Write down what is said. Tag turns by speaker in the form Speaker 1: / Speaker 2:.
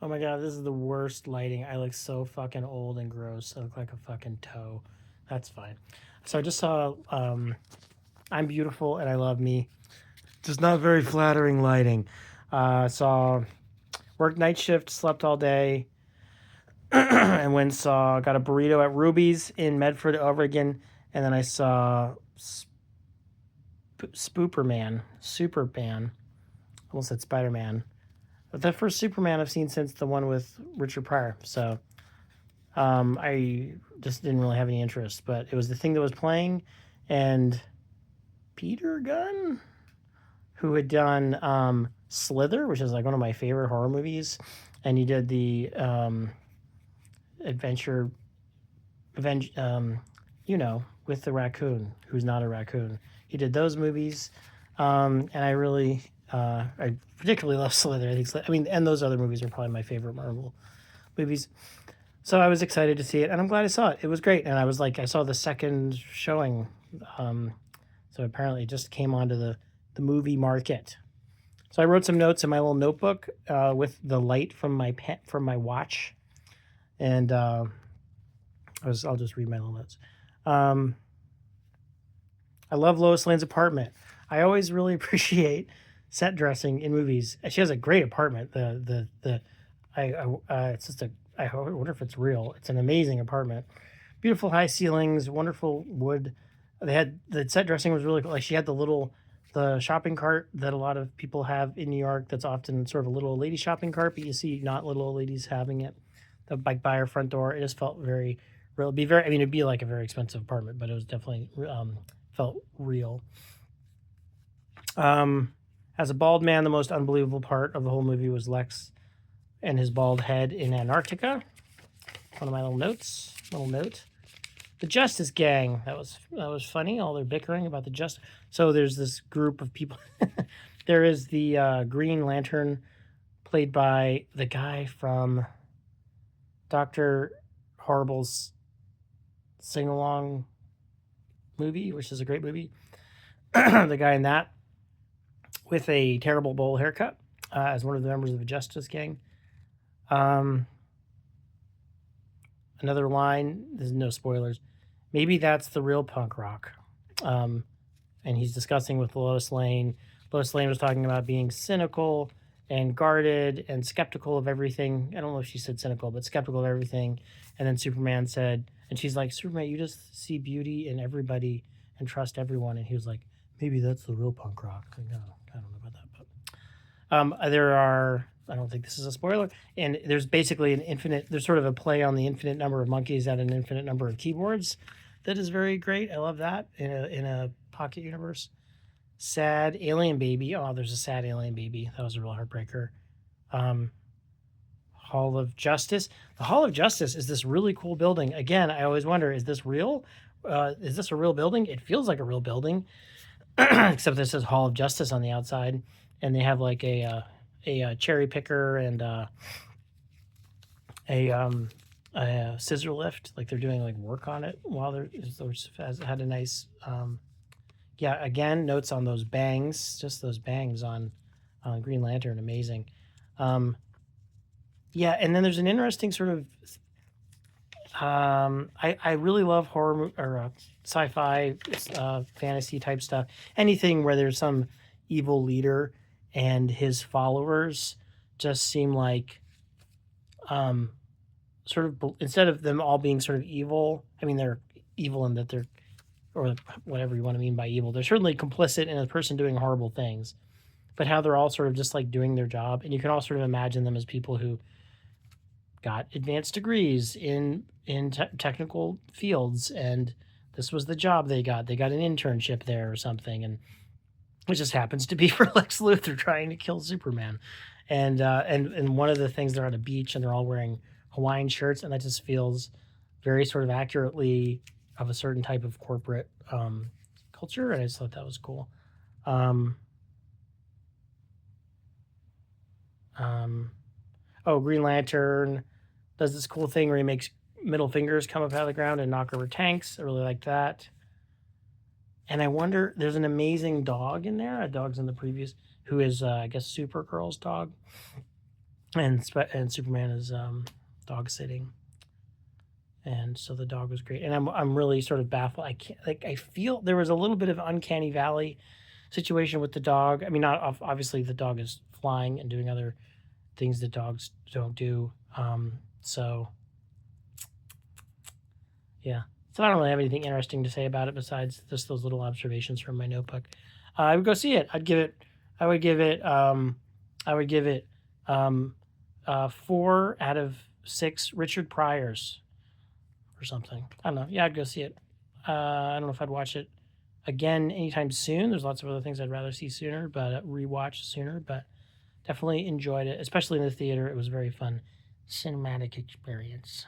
Speaker 1: Oh my god, this is the worst lighting. I look so fucking old and gross. I look like a fucking toe. That's fine. So I just saw I'm Beautiful and I Love Me. Just not very flattering lighting. Saw worked night shift, slept all day, and went saw got a burrito at Ruby's in Medford, Oregon, and then I saw Superman. Almost said Spider Man. But the first Superman I've seen since the one with Richard Pryor. So I just didn't really have any interest, but it was the thing that was playing, and Peter Gunn, who had done Slither, which is like one of my favorite horror movies, and he did the adventure, you know, with the raccoon who's not a raccoon. He did those movies, and I particularly love Slither. I mean, and those other movies are probably my favorite Marvel movies. So I was excited to see it, and I'm glad I saw it. It was great, and I was like, I saw the second showing, um, so apparently it just came onto the movie market. So I wrote some notes in my little notebook with the light from my watch, and I'll just read my little notes. Um, I love Lois Lane's apartment. I always really appreciate set dressing in movies. She has a great apartment. It's just a. I wonder if it's real. It's an amazing apartment. Beautiful high ceilings, wonderful wood. They had the set dressing was really cool. Like she had the shopping cart that a lot of people have in New York. That's often sort of a little old lady shopping cart, but you see not little old ladies having it. The bike by her front door. It just felt very real. It'd be very. I mean, it'd be like a very expensive apartment, but it was definitely felt real. As a bald man, the most unbelievable part of the whole movie was Lex and his bald head in Antarctica. One of my little notes. Little note. The Justice Gang. That was funny. All their bickering about the Justice. So there's this group of people. There is the Green Lantern, played by the guy from Doctor Horrible's sing along movie, which is a great movie. The guy in that with a terrible bowl haircut as one of the members of the Justice Gang. Um, Another line. There's no spoilers. Maybe that's the real punk rock. Um, and he's discussing with Lois Lane. Lois Lane was talking about being cynical and guarded and skeptical of everything. I don't know if she said cynical, but skeptical of everything. And then Superman said, and she's like, Superman, you just see beauty in everybody and trust everyone. And he was like, maybe that's the real punk rock. Like, no, I don't know about that, there are. I don't think this is a spoiler. And there's basically an infinite. There's sort of a play on the infinite number of monkeys at an infinite number of keyboards. That is very great. I love that in a pocket universe. Sad alien baby. Oh, there's a sad alien baby. That was a real heartbreaker. Um, Hall of Justice. The Hall of Justice is this really cool building. Again, I always wonder, is this real? Is this a real building? It feels like a real building, except this says Hall of Justice on the outside, and they have like a cherry picker and a scissor lift, like they're doing like work on it while they're has had a nice yeah, again, notes on those bangs, just those bangs on Green Lantern, amazing. Yeah, and then there's an interesting sort of I really love horror or sci-fi fantasy type stuff. Anything where there's some evil leader and his followers just seem like um sort of instead of them all being sort of evil. I mean, they're evil in that they're or whatever you want to mean by evil. They're certainly complicit in a person doing horrible things, but how they're all sort of just like doing their job, and you can all sort of imagine them as people who got advanced degrees in technical fields, and this was the job they got. They got an internship there or something, and it just happens to be for Lex Luthor trying to kill Superman. And one of the things, they're on a beach and they're all wearing Hawaiian shirts, and that just feels very sort of accurately of a certain type of corporate culture, and I just thought that was cool. Um, um, oh, Green Lantern does this cool thing where he makes middle fingers come up out of the ground and knock over tanks. I really like that. And I wonder, there's an amazing dog in there. A dog's in the previews who is, I guess, Supergirl's dog. and Superman is dog sitting, and so the dog was great. And I'm really sort of baffled. I can't like I feel there was a little bit of uncanny valley situation with the dog. I mean, not obviously the dog is flying and doing other things that dogs don't do. So yeah. So I don't really have anything interesting to say about it besides just those little observations from my notebook. I would go see it. I'd give it. I would give it. I would give it 4 out of 6 Richard Pryors or something. I don't know. Yeah, I'd go see it. I don't know if I'd watch it again anytime soon. There's lots of other things I'd rather see sooner, but rewatch sooner. But definitely enjoyed it, especially in the theater. It was a very fun cinematic experience.